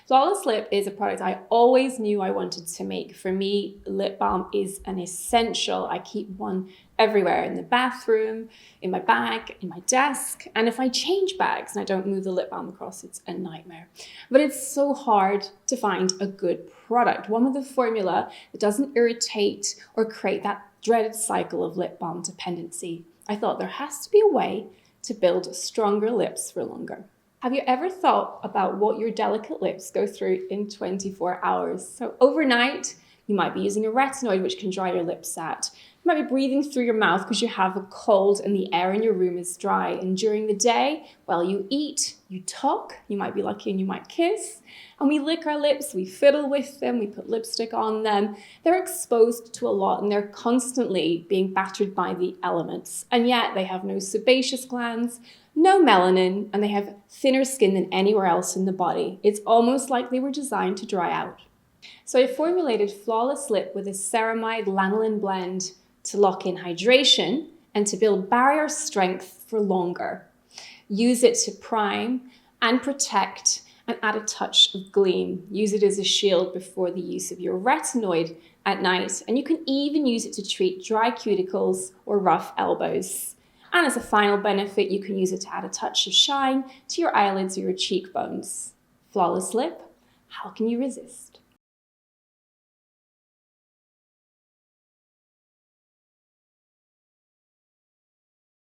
Flawless Lip is a product I always knew I wanted to make. For me, lip balm is an essential. I keep one everywhere, in the bathroom, in my bag, in my desk. And if I change bags and I don't move the lip balm across, it's a nightmare. But it's so hard to find a good product, one with a formula that doesn't irritate or create that dreaded cycle of lip balm dependency. I thought there has to be a way to build stronger lips for longer. Have you ever thought about what your delicate lips go through in 24 hours? So overnight, you might be using a retinoid, which can dry your lips out. You might be breathing through your mouth because you have a cold and the air in your room is dry. And during the day, while you eat, you talk, you might be lucky and you might kiss. And we lick our lips, we fiddle with them, we put lipstick on them. They're exposed to a lot and they're constantly being battered by the elements. And yet they have no sebaceous glands, no melanin, and they have thinner skin than anywhere else in the body. It's almost like they were designed to dry out. So I formulated Flawless Lip with a Ceramide Lanolin blend to lock in hydration and to build barrier strength for longer. Use it to prime and protect and add a touch of gleam. Use it as a shield before the use of your retinoid at night. And you can even use it to treat dry cuticles or rough elbows. And as a final benefit, you can use it to add a touch of shine to your eyelids or your cheekbones. Flawless Lip, how can you resist?